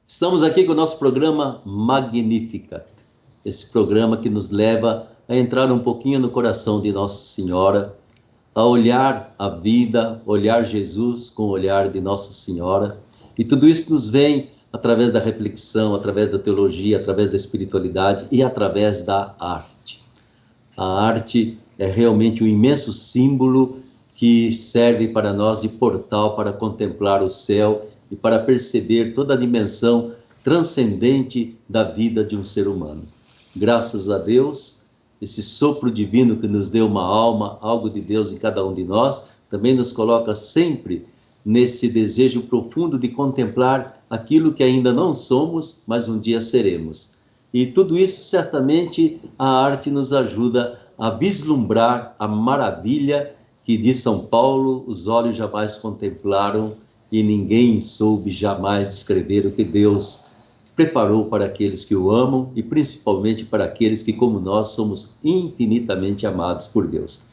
Estamos aqui com o nosso programa Magnífica, esse programa que nos leva a entrar um pouquinho no coração de Nossa Senhora, a olhar a vida, olhar Jesus com o olhar de Nossa Senhora, e tudo isso nos vem através da reflexão, através da teologia, através da espiritualidade e através da arte. A arte é realmente um imenso símbolo que serve para nós de portal para contemplar o céu e para perceber toda a dimensão transcendente da vida de um ser humano. Graças a Deus, esse sopro divino que nos deu uma alma, algo de Deus em cada um de nós, também nos coloca sempre nesse desejo profundo de contemplar aquilo que ainda não somos, mas um dia seremos. E tudo isso, certamente, a arte nos ajuda a vislumbrar a maravilha que de São Paulo os olhos jamais contemplaram e ninguém soube jamais descrever o que Deus preparou para aqueles que o amam e principalmente para aqueles que, como nós, somos infinitamente amados por Deus.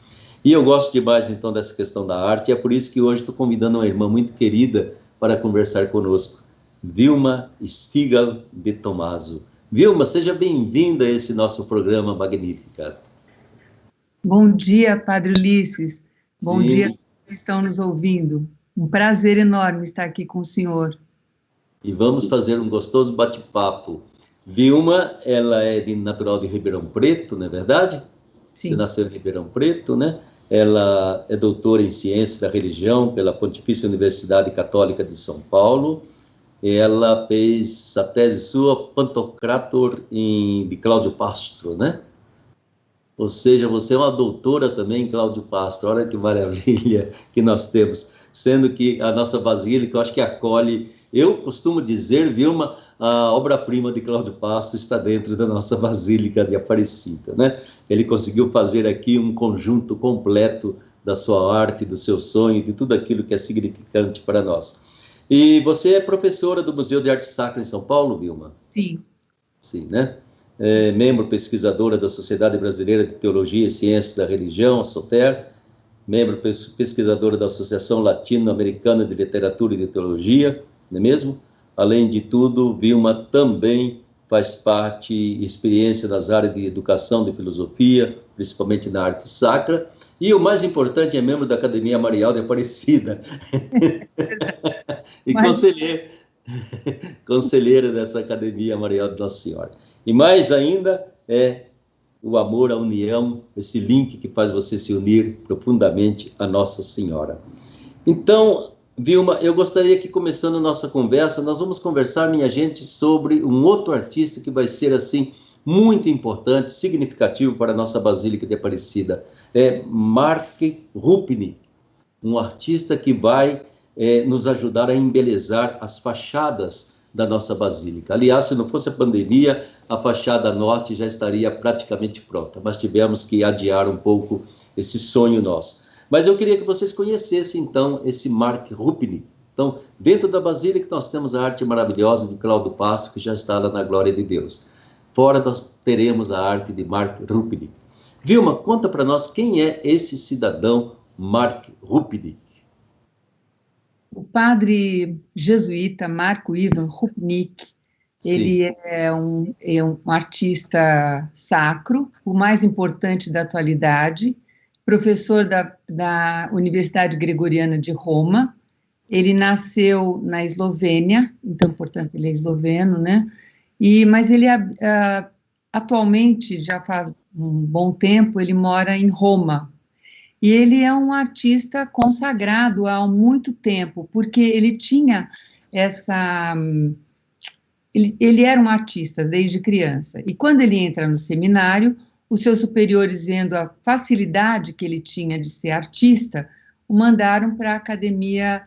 E eu gosto demais, então, dessa questão da arte, e é por isso que hoje estou convidando uma irmã muito querida para conversar conosco, Vilma Stigal de Tomaso. Vilma, seja bem-vinda a esse nosso programa Magnífica. Bom dia, Padre Ulisses. Bom dia a todos que estão nos ouvindo. Um prazer enorme estar aqui com o senhor. E vamos fazer um gostoso bate-papo. Vilma, ela é natural de Ribeirão Preto, não é verdade? Sim. Você nasceu em Ribeirão Preto, né? Ela é doutora em Ciências da Religião pela Pontifícia Universidade Católica de São Paulo. Ela fez a tese sua Pantocrator de Cláudio Pastro, né? Ou seja, você é uma doutora também em Cláudio Pastro. Olha que maravilha que nós temos. Sendo que a nossa basílica, eu acho que acolhe, eu costumo dizer, Vilma, a obra-prima de Cláudio Pastro está dentro da nossa basílica de Aparecida, né? Ele conseguiu fazer aqui um conjunto completo da sua arte, do seu sonho, de tudo aquilo que é significante para nós. E você é professora do Museu de Arte Sacra em São Paulo, Vilma? Sim. Sim, né? É membro pesquisadora da Sociedade Brasileira de Teologia e Ciências da Religião, a SOTER, membro pesquisadora da Associação Latino-Americana de Literatura e de Teologia, não é mesmo? Além de tudo, Vilma também faz parte, experiência nas áreas de educação, de filosofia, principalmente na arte sacra, e o mais importante, é membro da Academia Marial de Aparecida. E conselheira dessa Academia Marial de Nossa Senhora. E mais ainda é o amor, a união, esse link que faz você se unir profundamente a Nossa Senhora. Então, Vilma, eu gostaria que, começando a nossa conversa, nós vamos conversar, minha gente, sobre um outro artista que vai ser, assim, muito importante, significativo para a nossa Basílica de Aparecida. É Mark Rupnik, um artista que vai nos ajudar a embelezar as fachadas da nossa Basílica. Aliás, se não fosse a pandemia, a fachada norte já estaria praticamente pronta, mas tivemos que adiar um pouco esse sonho nosso. Mas eu queria que vocês conhecessem, então, esse Mark Rupnik. Então, dentro da Basílica, nós temos a arte maravilhosa de Cláudio Pastro, que já está lá na glória de Deus. Fora, nós teremos a arte de Mark Rupnik. Vilma, conta para nós quem é esse cidadão Mark Rupnik. O padre jesuíta Marco Ivan Rupnik, ele é um artista sacro, o mais importante da atualidade, professor da Universidade Gregoriana de Roma. Ele nasceu na Eslovênia, então, portanto, ele é esloveno, né? Mas ele atualmente, já faz um bom tempo, ele mora em Roma. E ele é um artista consagrado há muito tempo, porque ele tinha essa... Ele era um artista desde criança. E quando ele entra no seminário, os seus superiores, vendo a facilidade que ele tinha de ser artista, o mandaram para a Academia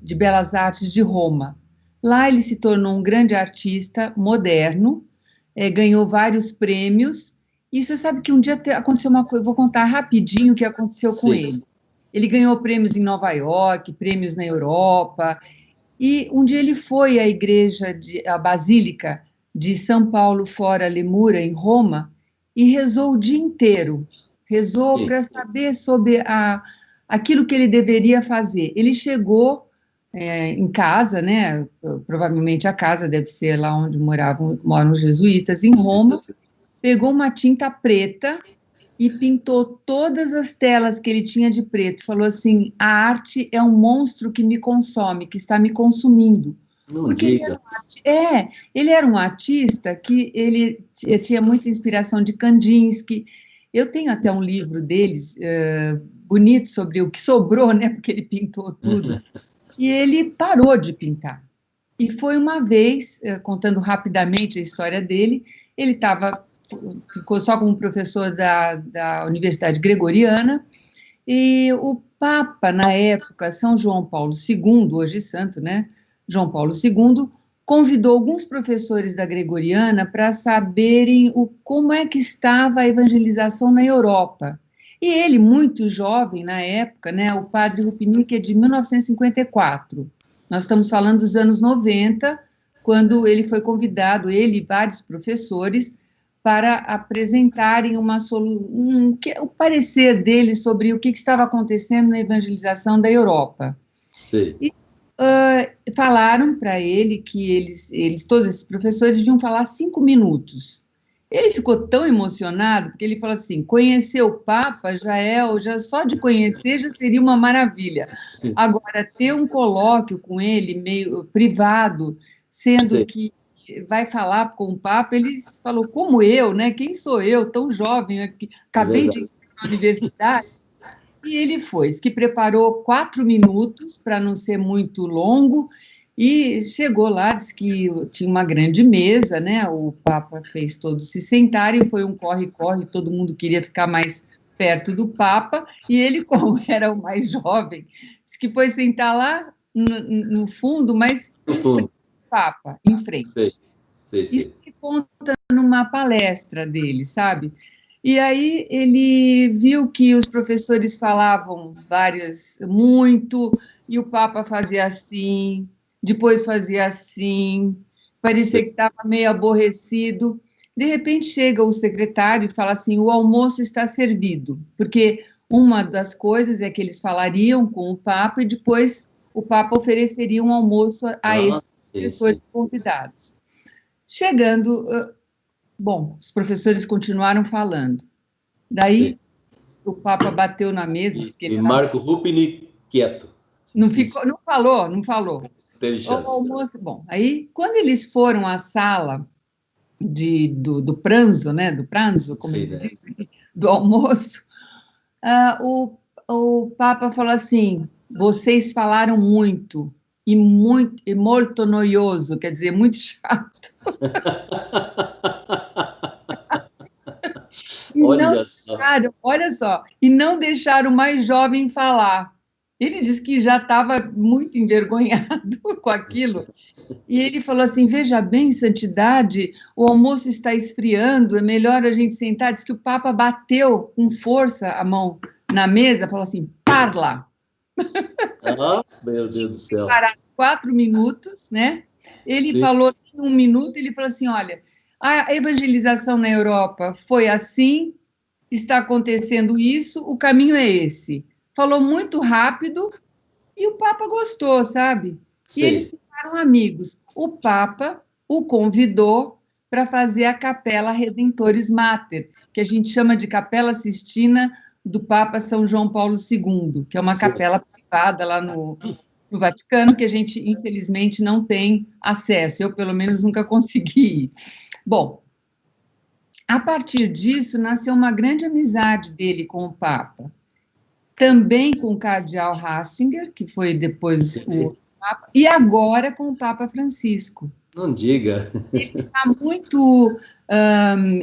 de Belas Artes de Roma. Lá ele se tornou um grande artista moderno, ganhou vários prêmios. E você sabe que um dia aconteceu uma coisa, vou contar rapidinho o que aconteceu com ele. Ele ganhou prêmios em Nova York, prêmios na Europa, e um dia ele foi à à Basílica de São Paulo fora Lemura, em Roma, e rezou o dia inteiro. Rezou para saber sobre aquilo que ele deveria fazer. Ele chegou em casa, né? Provavelmente a casa deve ser lá onde moram os jesuítas, em Roma, pegou uma tinta preta e pintou todas as telas que ele tinha de preto. Falou assim: a arte é um monstro que me consome, que está me consumindo. Não Porque diga. ele era um artista que ele tinha muita inspiração de Kandinsky. Eu tenho até um livro deles, bonito, sobre o que sobrou, né? Porque ele pintou tudo. E ele parou de pintar. E foi uma vez, contando rapidamente a história dele, ele ficou só como professor da Universidade Gregoriana, e o Papa, na época, São João Paulo II, hoje santo, né? João Paulo II, convidou alguns professores da Gregoriana para saberem como é que estava a evangelização na Europa. E ele, muito jovem na época, né, o padre Rupinique é de 1954. Nós estamos falando dos anos 90, quando ele foi convidado, ele e vários professores, para apresentarem o parecer dele sobre o que estava acontecendo na evangelização da Europa. Sim. E falaram para ele que todos esses professores, deviam falar 5 minutos. Ele ficou tão emocionado, porque ele falou assim: conhecer o Papa já só de conhecer já seria uma maravilha. Agora, ter um colóquio com ele, meio privado, sendo Sim. que vai falar com o Papa, ele falou: como eu, né? Quem sou eu, tão jovem, acabei de ir na universidade. E ele foi, que preparou 4 minutos para não ser muito longo, e chegou lá, disse que tinha uma grande mesa, né? O Papa fez todos se sentarem, foi um corre-corre, todo mundo queria ficar mais perto do Papa, e ele, como era o mais jovem, disse que foi sentar lá no fundo, mas em frente ao Papa, em frente. Sei. Isso que conta numa palestra dele, sabe? E aí ele viu que os professores falavam muito, e o Papa fazia assim, depois fazia assim, parecia que estava meio aborrecido. De repente chega o secretário e fala assim: o almoço está servido, porque uma das coisas é que eles falariam com o Papa e depois o Papa ofereceria um almoço a esses professores convidados. Chegando, bom, os professores continuaram falando. Daí o Papa bateu na mesa. E Marco Rupini quieto. Não falou. Bom, aí quando eles foram à sala do pranzo, né, do pranzo, como diz, do almoço, o Papa falou assim: vocês falaram muito e molto noioso, quer dizer, muito chato. Olha só, e não deixaram o mais jovem falar. Ele disse que já estava muito envergonhado com aquilo. E ele falou assim: veja bem, santidade, o almoço está esfriando, é melhor a gente sentar. Diz que o Papa bateu com força a mão na mesa, falou assim: parla. Meu Deus do céu. 4 minutos, né? Ele falou em 1 minuto, ele falou assim: olha, a evangelização na Europa foi assim, está acontecendo isso, o caminho é esse. Falou muito rápido e o Papa gostou, sabe? E eles ficaram amigos. O Papa o convidou para fazer a Capela Redemptoris Mater, que a gente chama de Capela Sistina do Papa São João Paulo II, que é uma capela privada lá no Vaticano, que a gente, infelizmente, não tem acesso. Eu, pelo menos, nunca consegui ir. Bom, a partir disso, nasceu uma grande amizade dele com o Papa. Também com o cardeal Ratzinger, que foi depois o Papa, e agora com o Papa Francisco. Não diga. Ele está muito...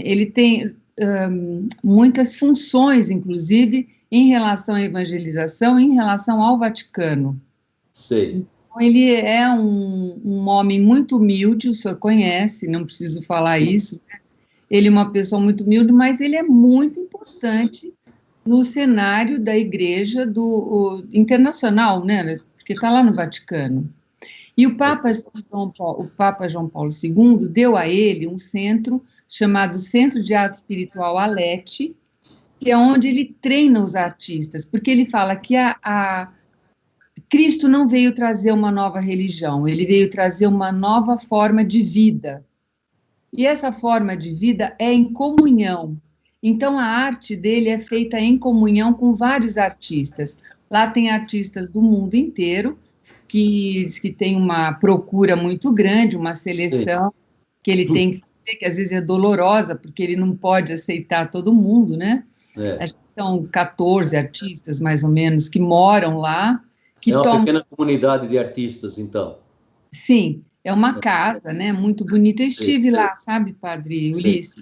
ele tem muitas funções, inclusive, em relação à evangelização, em relação ao Vaticano. Sei. Então, ele é um homem muito humilde, o senhor conhece, não preciso falar isso, né? Ele é uma pessoa muito humilde, mas ele é muito importante no cenário da igreja internacional, né? Porque está lá no Vaticano. E o Papa João Paulo II deu a ele um centro chamado Centro de Arte Espiritual Alete, que é onde ele treina os artistas, porque ele fala que Cristo não veio trazer uma nova religião, ele veio trazer uma nova forma de vida. E essa forma de vida é em comunhão. Então, a arte dele é feita em comunhão com vários artistas. Lá tem artistas do mundo inteiro, que tem uma procura muito grande, uma Sim. seleção que ele tem que fazer, que às vezes é dolorosa, porque ele não pode aceitar todo mundo, né? É. Acho que são 14 artistas, mais ou menos, que moram lá, que É uma tomam. pequena comunidade de artistas, então. Sim, é uma casa, né? Muito bonita. Eu Sim, estive lá, sabe, Padre sim. Ulisses?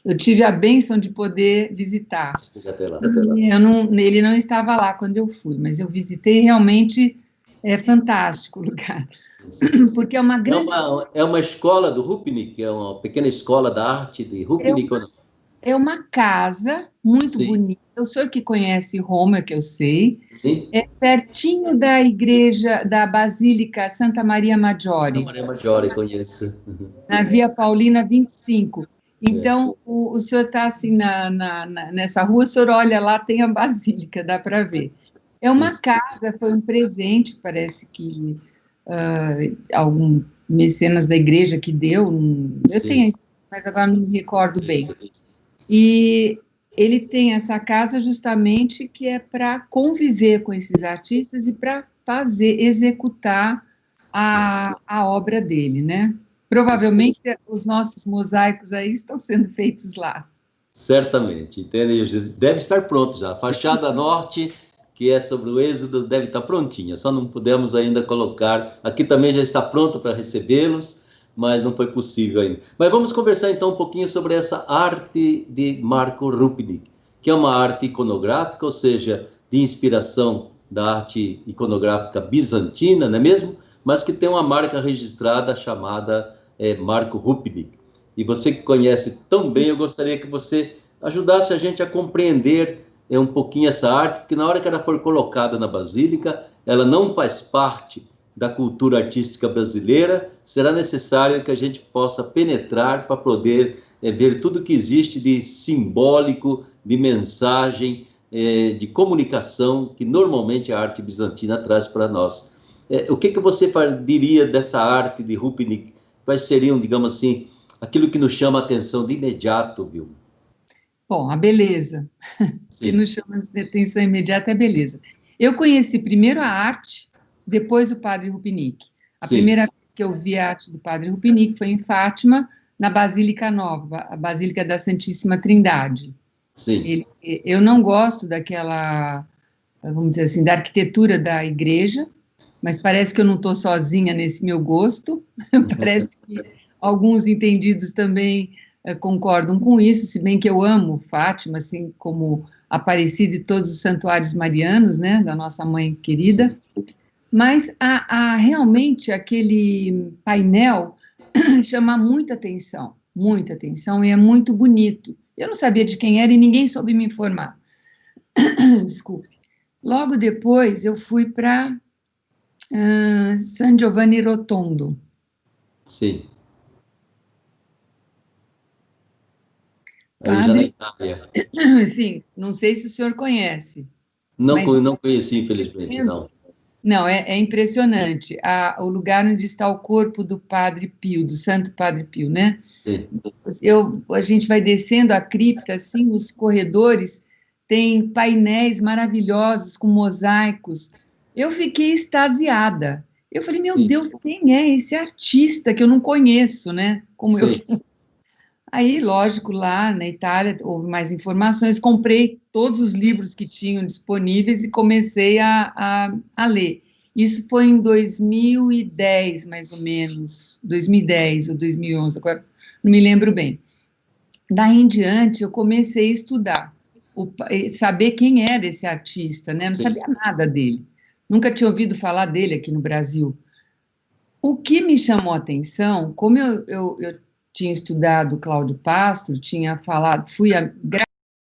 Eu tive a bênção de poder visitar. Chega até lá. Ele não estava lá quando eu fui, mas eu visitei, realmente é fantástico o lugar, Sim. porque é uma grande. É uma escola do Rupnik, é uma pequena escola da arte de É Rupnik, ou não? é uma casa muito Sim, bonita. O senhor que conhece Roma, que eu sei, sim. é pertinho da igreja, da Basílica Santa Maria Santa Maggiore, Maria Maggiore, conheço. na Via Paulina 25. É. Então, o senhor está assim nessa rua, o senhor olha lá, tem a Basílica, dá para ver. É uma Isso. casa, foi um presente, parece que algum mecenas da igreja que deu, eu Sim, tenho, mas agora não me recordo bem. isso. E ele tem essa casa justamente que é para conviver com esses artistas e para fazer, executar a obra dele, né? Sim. Provavelmente os nossos mosaicos aí estão sendo feitos lá. Certamente, entende? Deve estar pronto já. A fachada norte, que é sobre o êxodo, deve estar prontinha. Só não pudemos ainda colocar. Aqui também já está pronto para recebê-los, mas não foi possível ainda. Mas vamos conversar então um pouquinho sobre essa arte de Marco Rupnik, que é uma arte iconográfica, ou seja, de inspiração da arte iconográfica bizantina, não é mesmo? Mas que tem uma marca registrada chamada Marco Rupnik. E você que conhece tão bem, eu gostaria que você ajudasse a gente a compreender um pouquinho essa arte, porque na hora que ela for colocada na Basílica, ela não faz parte da cultura artística brasileira, será necessário que a gente possa penetrar para poder ver tudo que existe de simbólico, de mensagem, de comunicação que normalmente a arte bizantina traz para nós. O que você diria dessa arte de Rupnik? Quais seriam, digamos assim, aquilo que nos chama a atenção de imediato, viu? Bom, a beleza. Que Sim, nos chama de atenção imediata é a beleza. Eu conheci primeiro a arte, depois o Padre Rupnik. A sim, primeira vez que eu vi a arte do Padre Rupnik foi em Fátima, na Basílica Nova, a Basílica da Santíssima Trindade. sim. Eu não gosto daquela, vamos dizer assim, da arquitetura da igreja, mas parece que eu não estou sozinha nesse meu gosto. Parece que alguns entendidos também concordam com isso, se bem que eu amo Fátima, assim como Aparecida e todos os santuários marianos, né, da nossa mãe querida. Sim. Mas realmente aquele painel chama muita atenção, e é muito bonito. Eu não sabia de quem era e ninguém soube me informar. Desculpe. Logo depois eu fui para San Giovanni Rotondo. Sim. Aí já na Padre, Itália. sim, não sei se o senhor conhece, Não, mas não conheci, infelizmente, não. não, é impressionante. O lugar onde está o corpo do Padre Pio, do Santo Padre Pio, né? Sim. A gente vai descendo a cripta, assim, os corredores tem painéis maravilhosos com mosaicos. Eu fiquei extasiada. Eu falei, meu Sim. Deus, quem é esse artista que eu não conheço, né? Como eu. Sim. Aí, lógico, lá na Itália houve mais informações, comprei todos os livros que tinham disponíveis e comecei a ler. Isso foi em 2010, mais ou menos, 2010 ou 2011, agora não me lembro bem. Daí em diante, eu comecei a estudar, saber quem era esse artista, né? Não Sim. sabia nada dele, nunca tinha ouvido falar dele aqui no Brasil. O que me chamou a atenção, como eu tinha estudado Cláudio Pastro, tinha falado,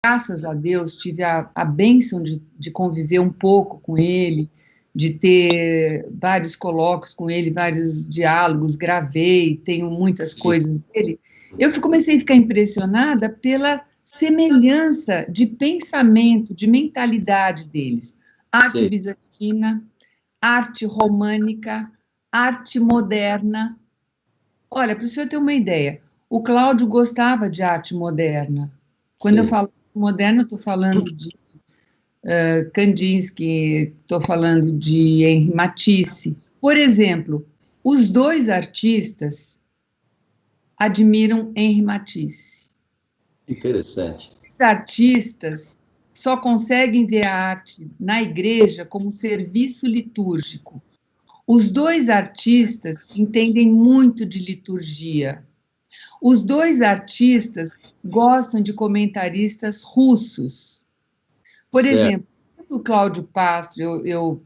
graças a Deus, tive a bênção de conviver um pouco com ele, de ter vários colóquios com ele, vários diálogos, gravei, tenho muitas Sim. coisas dele. Eu comecei a ficar impressionada pela semelhança de pensamento, de mentalidade deles. arte bizantina, arte românica, arte moderna. Olha, para o senhor ter uma ideia, o Cláudio gostava de arte moderna. Quando eu falo moderna, eu estou falando de Kandinsky, estou falando de Henri Matisse. Por exemplo, os dois artistas admiram Henri Matisse. Interessante. Os artistas só conseguem ver a arte na igreja como serviço litúrgico. Os dois artistas entendem muito de liturgia. Os dois artistas gostam de comentaristas russos. Por exemplo, o Cláudio Pastro, eu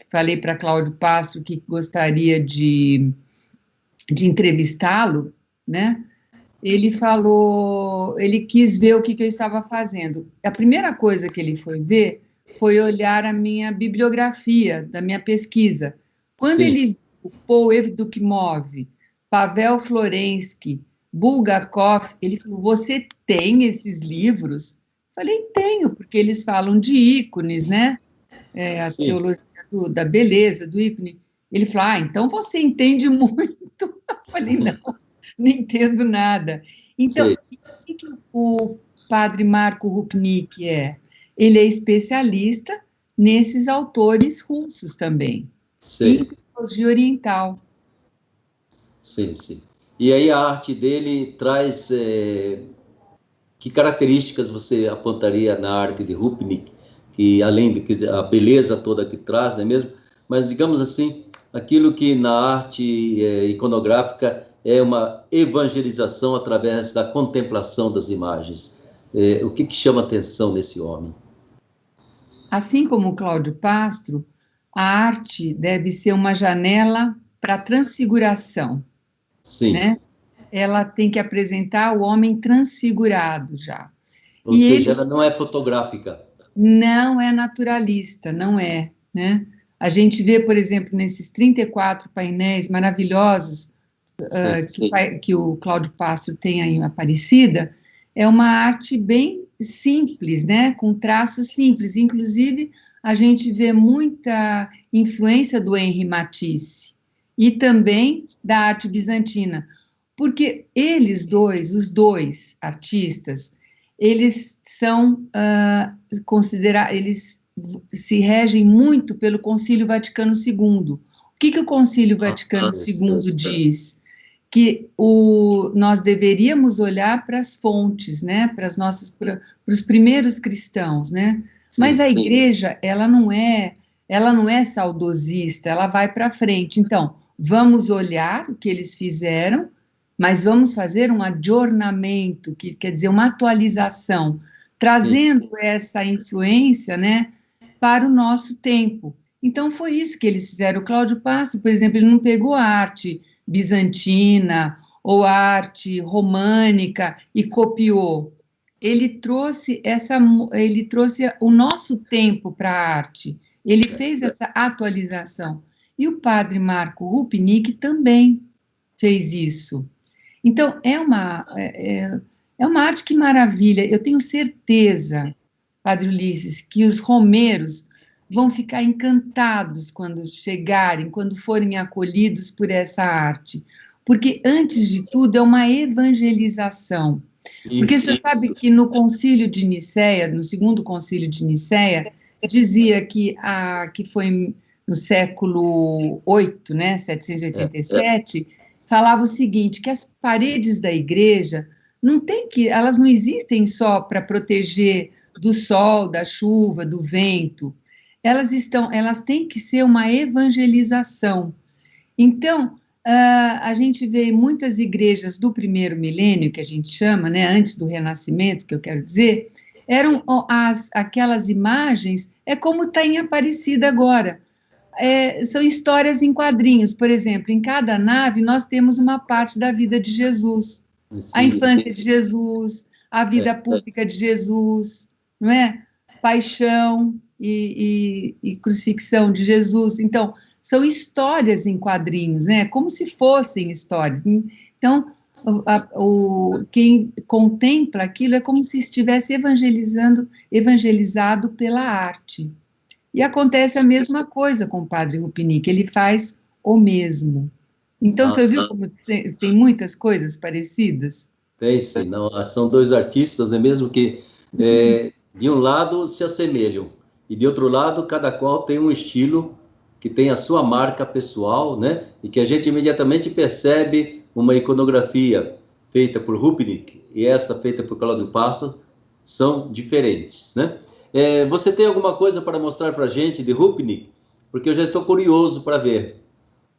falei para Cláudio Pastro que gostaria de entrevistá-lo, né? Ele falou, ele quis ver o que eu estava fazendo. A primeira coisa que ele foi ver foi olhar a minha bibliografia, da minha pesquisa. Quando ele viu Paul Evdokimov, Pavel Florensky, Bulgakov, ele falou, você tem esses livros? Falei, tenho, porque eles falam de ícones, né? A teologia da beleza, do ícone. Ele falou, então você entende muito. Eu falei, não entendo nada. Então, o que o padre Marco Rupnik é? Ele é especialista nesses autores russos também, em teologia oriental. Sim. E aí a arte dele traz... que características você apontaria na arte de Rupnik, que além de a beleza toda que traz, não é mesmo? Mas, digamos assim, aquilo que na arte iconográfica é uma evangelização através da contemplação das imagens. O que chama atenção nesse homem? Assim como o Cláudio Pastro, a arte deve ser uma janela para a transfiguração. Sim. Né? Ela tem que apresentar o homem transfigurado já. Ou seja, ela não é fotográfica. Não é naturalista, não é, né? A gente vê, por exemplo, nesses 34 painéis maravilhosos que o Cláudio Pastro tem aí em Aparecida, é uma arte bem simples, né? Com traços simples. Inclusive, a gente vê muita influência do Henri Matisse e também da arte bizantina, porque eles dois, os dois artistas, eles são eles se regem muito pelo Concílio Vaticano II. O que o Concílio Vaticano II diz? Que nós deveríamos olhar para as fontes, né? Para os primeiros cristãos, né? Mas a igreja, ela não é saudosista, ela vai para frente. Então, vamos olhar o que eles fizeram, mas vamos fazer um adornamento, que quer dizer uma atualização, trazendo essa influência, né, para o nosso tempo. Então, foi isso que eles fizeram. O Cláudio Pastro, por exemplo, ele não pegou a arte bizantina ou a arte românica e copiou. Ele trouxe o nosso tempo para a arte. Ele fez essa atualização. E o padre Marco Rupnik também fez isso. Então, é uma arte que maravilha. Eu tenho certeza, Padre Ulisses, que os romeiros vão ficar encantados quando chegarem, quando forem acolhidos por essa arte. Porque, antes de tudo, é uma evangelização. Porque você sabe que no Concílio de Nicéia, no segundo Concílio de Nicéia, dizia que foi no século VIII, né, 787, falava o seguinte, que as paredes da igreja elas não existem só para proteger do sol, da chuva, do vento. Elas têm que ser uma evangelização. Então, a gente vê muitas igrejas do primeiro milênio, que a gente chama, né, antes do Renascimento, que eu quero dizer, eram aquelas imagens, como está em Aparecida agora. São histórias em quadrinhos. Por exemplo, em cada nave nós temos uma parte da vida de Jesus. A infância de Jesus, a vida pública de Jesus, não é? Paixão e crucifixão de Jesus. Então, são histórias em quadrinhos, né? Como se fossem histórias. Então, quem contempla aquilo é como se estivesse evangelizado pela arte. E acontece a mesma coisa com o padre Rupinick, ele faz o mesmo. Então, você viu como tem muitas coisas parecidas? Tem sim, não, são dois artistas, né, mesmo que de um lado se assemelham, e de outro lado, cada qual tem um estilo que tem a sua marca pessoal, né, e que a gente imediatamente percebe uma iconografia feita por Rupnik e essa feita por Cláudio Pasto são diferentes, né? Você tem alguma coisa para mostrar para a gente de Rupnik? Porque eu já estou curioso para ver.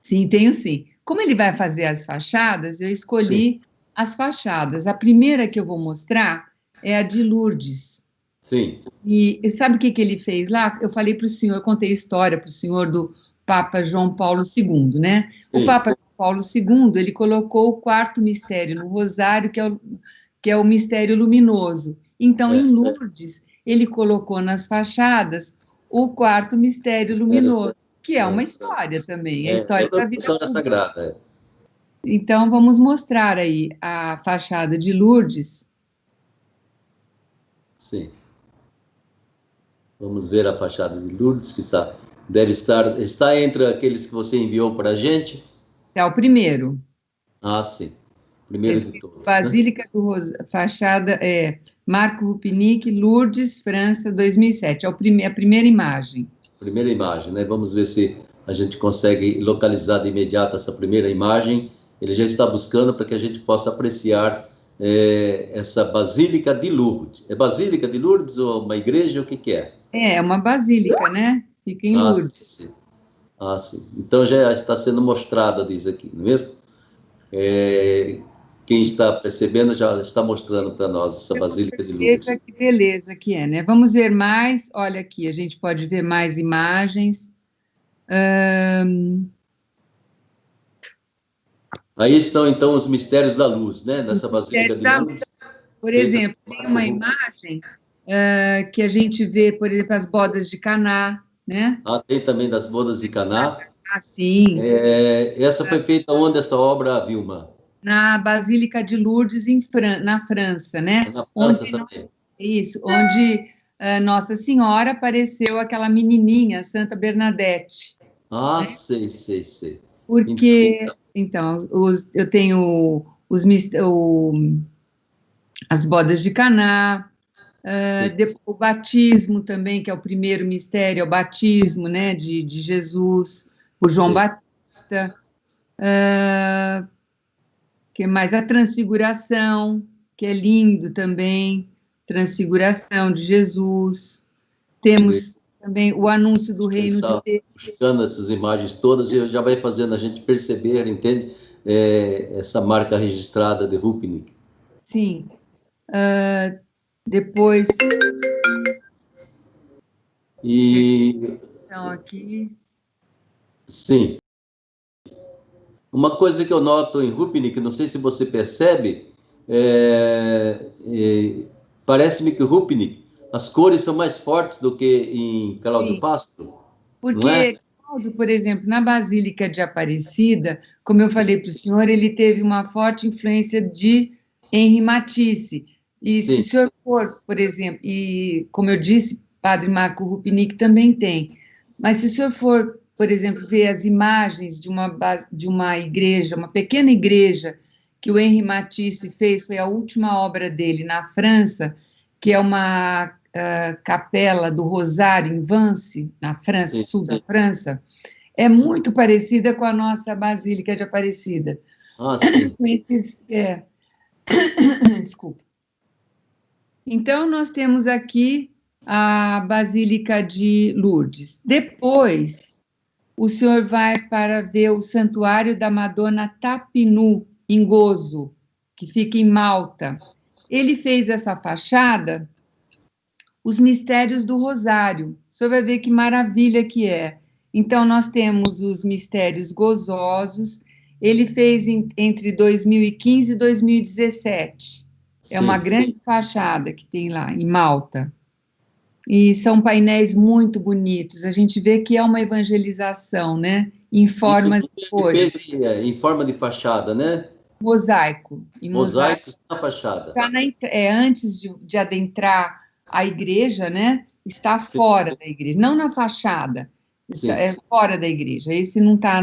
Sim, tenho sim. Como ele vai fazer as fachadas, eu escolhi as fachadas. A primeira que eu vou mostrar é a de Lourdes. Sim. E sabe o que que ele fez lá? Eu falei para o senhor, contei a história para o senhor do Papa João Paulo II, né? O Sim. Papa João Paulo II, ele colocou o quarto mistério no rosário, que é o mistério luminoso. Então, em Lourdes, ele colocou nas fachadas o quarto mistério luminoso, que é uma história também, é a história Toda da a vida história pública. sagrada. Então, vamos mostrar aí a fachada de Lourdes. Sim. Vamos ver a fachada de Lourdes, que deve está entre aqueles que você enviou para a gente. É o primeiro. Ah, sim. Primeiro de todos, né? Basílica do fachada é Marco Rupinick, Lourdes, França, 2007. É a primeira imagem. Primeira imagem, né? Vamos ver se a gente consegue localizar de imediato essa primeira imagem. Ele já está buscando para que a gente possa apreciar essa Basílica de Lourdes. É Basílica de Lourdes ou uma igreja? O que que é? É uma basílica, né? Fica em Lourdes. Sim. Ah, sim. Então já está sendo mostrada, diz aqui, não é mesmo? Quem está percebendo já está mostrando para nós essa Basílica de Lourdes. Veja que beleza que é, né? Vamos ver mais. Olha aqui, a gente pode ver mais imagens. Aí estão, então, os mistérios da luz, né? Nessa Basílica de Lourdes. Por exemplo, tem uma imagem que a gente vê, por exemplo, as bodas de Caná, né? Ah, tem também das bodas de Caná. Ah, sim. Essa foi feita onde, essa obra, Vilma? Na Basílica de Lourdes, na França, né? Na França também. Isso, onde Nossa Senhora apareceu aquela menininha, Santa Bernadette. Ah, né? sei. Porque, então eu tenho as bodas de Caná, o batismo também, que é o primeiro mistério, é o batismo, né, de Jesus, por João Batista. Que mais? A transfiguração, que é lindo também, transfiguração de Jesus. Temos também o anúncio do reino de Deus. Buscando essas imagens todas e já vai fazendo a gente perceber, entende? Essa marca registrada de Rupnik. Sim. Depois. Então, aqui. Sim. Uma coisa que eu noto em Rupnik, não sei se você percebe, parece-me que Rupnik, as cores são mais fortes do que em Cláudio Pasto, porque, não é? Cláudio, por exemplo, na Basílica de Aparecida, como eu falei para o senhor, ele teve uma forte influência de Henri Matisse. E se o senhor for, por exemplo, e como eu disse, Padre Marco Rupinick também tem, mas se o senhor for, por exemplo, ver as imagens de uma igreja, uma pequena igreja que o Henri Matisse fez, foi a última obra dele na França, que é uma capela do Rosário em Vence, na França, sul da França, é muito parecida com a nossa Basílica de Aparecida. Ah, sim. Desculpa. Então, nós temos aqui a Basílica de Lourdes. Depois, o senhor vai para ver o Santuário da Madonna Tapinu, em Gozo, que fica em Malta. Ele fez essa fachada, os mistérios do Rosário. O senhor vai ver que maravilha que é. Então, nós temos os mistérios gozosos. Ele fez entre 2015 e 2017. É uma grande fachada que tem lá, em Malta. E são painéis muito bonitos. A gente vê que é uma evangelização, né? Em formas de cores. Em forma de fachada, né? Mosaico. Mosaicos na fachada. Antes de adentrar a igreja, né? está fora da igreja, não na fachada, Sim. é fora da igreja. Esse não está,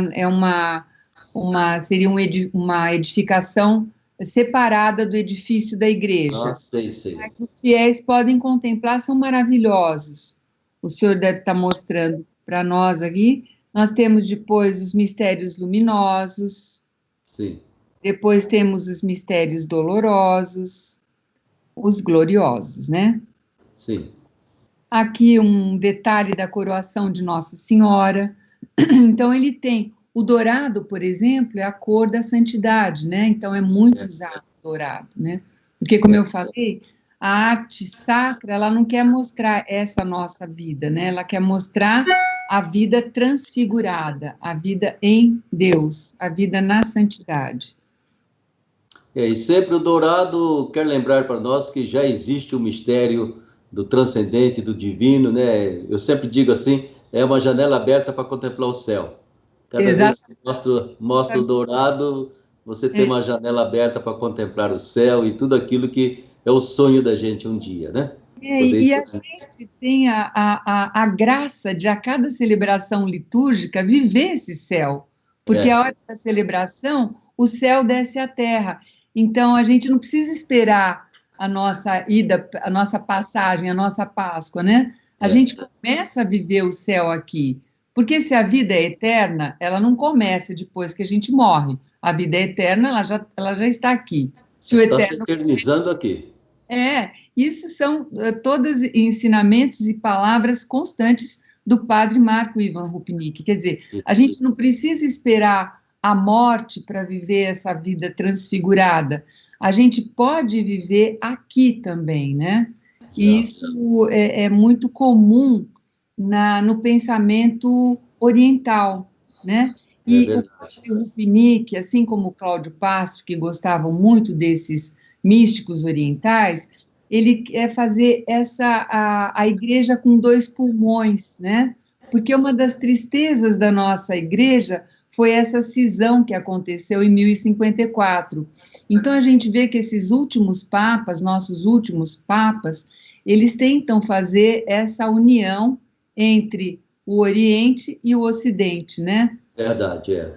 seria uma edificação separada do edifício da igreja. Sei. Mas os fiéis podem contemplar, são maravilhosos. O senhor deve estar mostrando para nós aqui. Nós temos depois os mistérios luminosos. Sim. Depois temos os mistérios dolorosos, os gloriosos, né? Sim. Aqui um detalhe da coroação de Nossa Senhora. Então, ele tem o dourado, por exemplo, é a cor da santidade, né? Então, é muito usado o dourado, né? Porque, como eu falei, a arte sacra, ela não quer mostrar essa nossa vida, né? Ela quer mostrar a vida transfigurada, a vida em Deus, a vida na santidade. E sempre o dourado quer lembrar para nós que já existe o mistério do transcendente, do divino, né? Eu sempre digo assim, é uma janela aberta para contemplar o céu. Cada vez que mostra o dourado, você tem uma janela aberta para contemplar o céu e tudo aquilo que é o sonho da gente um dia, né? E a gente tem a graça de, a cada celebração litúrgica, viver esse céu. Porque a hora da celebração, o céu desce à terra. Então, a gente não precisa esperar a nossa ida, a nossa passagem, a nossa Páscoa, né? A gente começa a viver o céu aqui. Porque se a vida é eterna, ela não começa depois que a gente morre. A vida é eterna, ela já está aqui. Se o eterno está se eternizando aqui. Isso são todos ensinamentos e palavras constantes do padre Marco Ivan Rupnik. Quer dizer, a gente não precisa esperar a morte para viver essa vida transfigurada. A gente pode viver aqui também, né? E isso é muito comum no pensamento oriental, né? E o padre Rupnik, assim como o Cláudio Pastro, que gostavam muito desses místicos orientais, ele quer fazer a igreja com dois pulmões, né? Porque uma das tristezas da nossa igreja foi essa cisão que aconteceu em 1054. Então, a gente vê que esses últimos papas, nossos últimos papas, eles tentam fazer essa união entre o Oriente e o Ocidente, né? Verdade,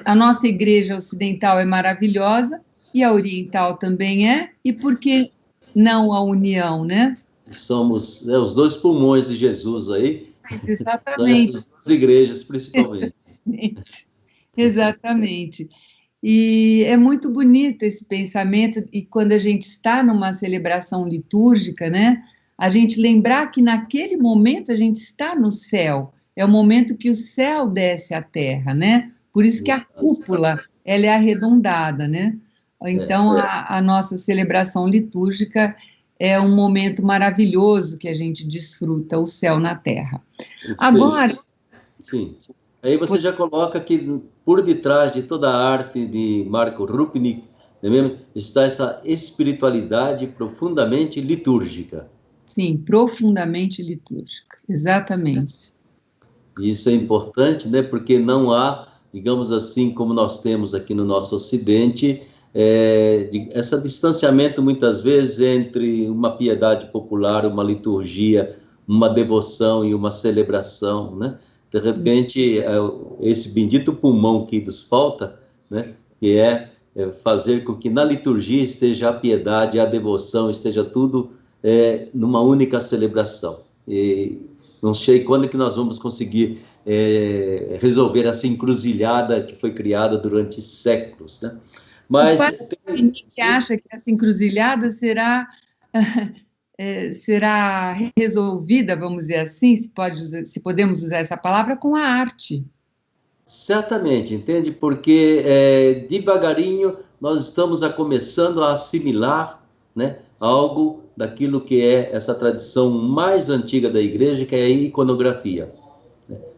A nossa igreja ocidental é maravilhosa, e a oriental também é, e por que não a união, né? Somos os dois pulmões de Jesus aí. Exatamente. Essas duas igrejas, principalmente. Exatamente. E é muito bonito esse pensamento, e quando a gente está numa celebração litúrgica, né? A gente lembrar que naquele momento a gente está no céu, é o momento que o céu desce à terra, né? Por isso que a cúpula, ela é arredondada, né? Então, a nossa celebração litúrgica é um momento maravilhoso que a gente desfruta o céu na terra. Agora... Sim. Aí você já coloca que por detrás de toda a arte de Marco Rupnik, não é mesmo? Está essa espiritualidade profundamente litúrgica. Sim, profundamente litúrgica, exatamente. Isso é importante, né? Porque não há, digamos assim, como nós temos aqui no nosso Ocidente, esse distanciamento muitas vezes entre uma piedade popular, uma liturgia, uma devoção e uma celebração, né? De repente, esse bendito pulmão que nos falta, né? Que é fazer com que na liturgia esteja a piedade, a devoção, esteja tudo numa única celebração. E não sei quando que nós vamos conseguir resolver essa encruzilhada que foi criada durante séculos, né? Mas você acha que essa encruzilhada será resolvida, vamos dizer assim, se podemos usar essa palavra, com a arte? Certamente, entende? Porque devagarinho nós estamos começando a assimilar, né, algo daquilo que é essa tradição mais antiga da igreja, que é a iconografia.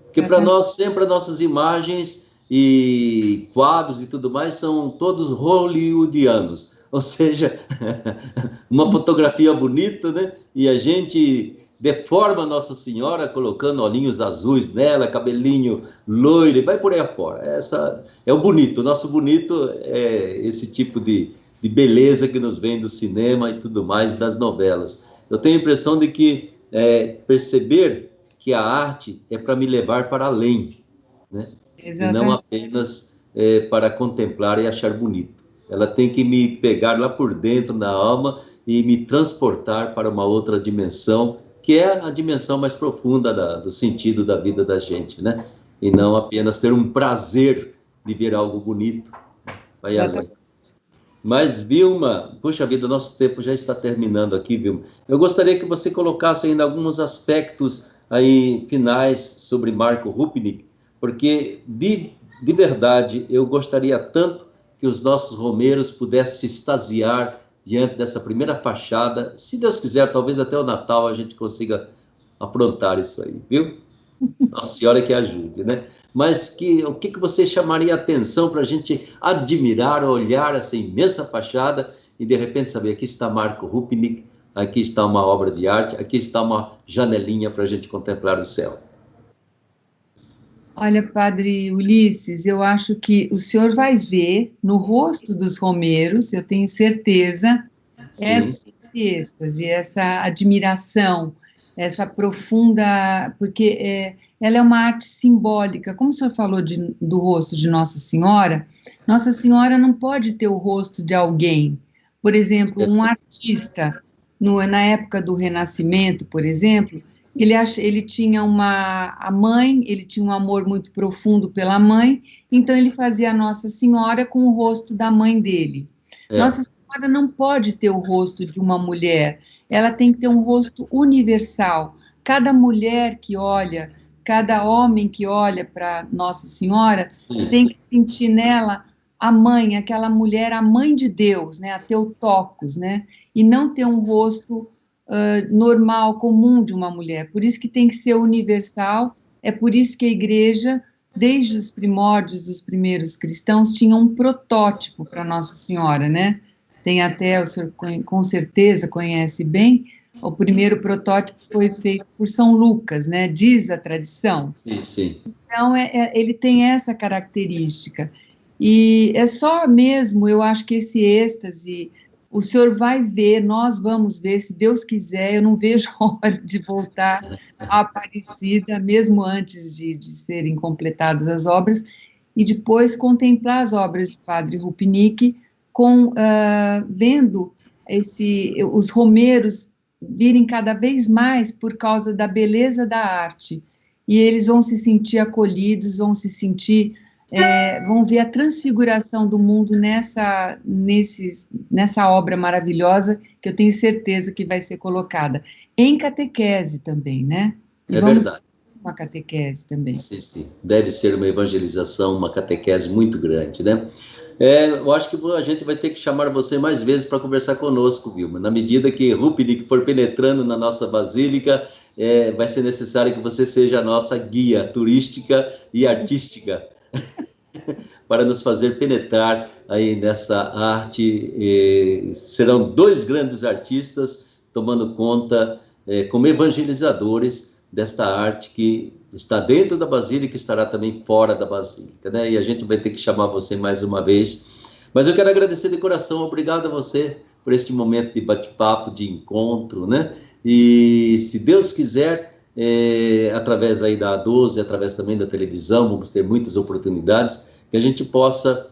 Porque para nós sempre as nossas imagens e quadros e tudo mais são todos hollywoodianos, ou seja, uma fotografia bonita, né? E a gente deforma Nossa Senhora colocando olhinhos azuis nela, cabelinho loiro, e vai por aí afora. Essa é o bonito. O nosso bonito é esse tipo de beleza que nos vem do cinema e tudo mais, das novelas. Eu tenho a impressão de que perceber que a arte é para me levar para além, né? E não apenas para contemplar e achar bonito. Ela tem que me pegar lá por dentro na alma e me transportar para uma outra dimensão, que é a dimensão mais profunda do sentido da vida da gente, né? E não apenas ter um prazer de ver algo bonito. Vai além. Mas, Vilma, puxa vida, nosso tempo já está terminando aqui, Vilma. Eu gostaria que você colocasse ainda alguns aspectos aí finais sobre Marco Rupnik, porque, de verdade, eu gostaria tanto que os nossos romeiros pudessem se extasiar diante dessa primeira fachada. Se Deus quiser, talvez até o Natal a gente consiga aprontar isso aí, viu? Nossa Senhora que ajude, né? Mas o que você chamaria a atenção para a gente admirar, olhar essa imensa fachada e, de repente, saber, aqui está Marco Rupnik, aqui está uma obra de arte, aqui está uma janelinha para a gente contemplar o céu. Olha, Padre Ulisses, eu acho que o senhor vai ver no rosto dos romeiros, eu tenho certeza, esse êxtase, essa admiração, essa profunda, porque ela é uma arte simbólica. Como o senhor falou do rosto de Nossa Senhora não pode ter o rosto de alguém. Por exemplo, um artista, na época do Renascimento, por exemplo, ele tinha a mãe, ele tinha um amor muito profundo pela mãe, então ele fazia a Nossa Senhora com o rosto da mãe dele. Nossa Senhora não pode ter o rosto de uma mulher, ela tem que ter um rosto universal. Cada mulher que olha, cada homem que olha para Nossa Senhora, tem que sentir nela a mãe, aquela mulher, a mãe de Deus, né, a Theotokos, né, e não ter um rosto normal, comum de uma mulher. Por isso que tem que ser universal, é por isso que a igreja, desde os primórdios dos primeiros cristãos, tinha um protótipo para Nossa Senhora, né? Tem até, o senhor com certeza conhece bem, o primeiro protótipo foi feito por São Lucas, né? Diz a tradição. Sim. Então, ele tem essa característica. E é só mesmo, eu acho que esse êxtase, o senhor vai ver, nós vamos ver, se Deus quiser, eu não vejo a hora de voltar à Aparecida, mesmo antes de serem completadas as obras, e depois contemplar as obras de Padre Rupnik, vendo os romeiros virem cada vez mais por causa da beleza da arte, e eles vão se sentir acolhidos, vão se sentir... vão ver a transfiguração do mundo nessa obra maravilhosa, que eu tenho certeza que vai ser colocada em catequese também, né? E verdade. Uma catequese também. Sim. Deve ser uma evangelização, uma catequese muito grande, né? Eu acho que a gente vai ter que chamar você mais vezes para conversar conosco, Vilma. Na medida que Rupnik for penetrando na nossa basílica, vai ser necessário que você seja a nossa guia turística e artística para nos fazer penetrar aí nessa arte. Serão 2 grandes artistas tomando conta como evangelizadores desta arte que está dentro da Basílica e estará também fora da Basílica, né? E a gente vai ter que chamar você mais uma vez. Mas eu quero agradecer de coração, obrigado a você por este momento de bate-papo, de encontro, né? E se Deus quiser, através aí da A12, através também da televisão, vamos ter muitas oportunidades, que a gente possa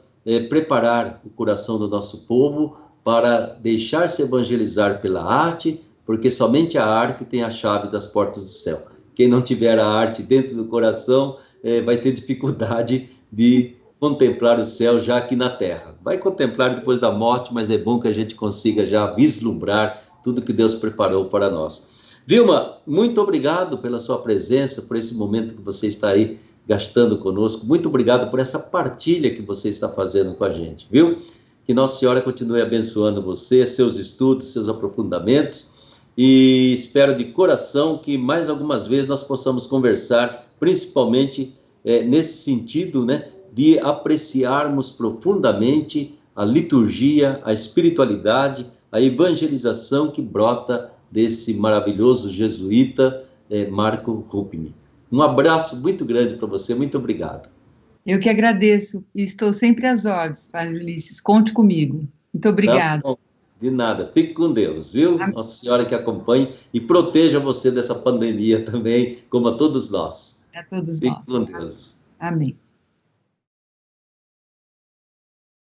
preparar o coração do nosso povo para deixar-se evangelizar pela arte, porque somente a arte tem a chave das portas do céu. Quem não tiver a arte dentro do coração vai ter dificuldade de contemplar o céu já aqui na terra. Vai contemplar depois da morte, mas é bom que a gente consiga já vislumbrar tudo que Deus preparou para nós. Vilma, muito obrigado pela sua presença, por esse momento que você está aí gastando conosco. Muito obrigado por essa partilha que você está fazendo com a gente, viu? Que Nossa Senhora continue abençoando você, seus estudos, seus aprofundamentos. E espero de coração que mais algumas vezes nós possamos conversar, principalmente nesse sentido, né, de apreciarmos profundamente a liturgia, a espiritualidade, a evangelização que brota desse maravilhoso jesuíta Marco Rupnik. Um abraço muito grande para você, muito obrigado. Eu que agradeço e estou sempre às ordens, Padre Ulisses, conte comigo. Muito obrigada. Tá bom. De nada. Fique com Deus, viu? Amém. Nossa Senhora que acompanhe e proteja você dessa pandemia também, como a todos nós. A todos Fique nós. com Deus. Amém.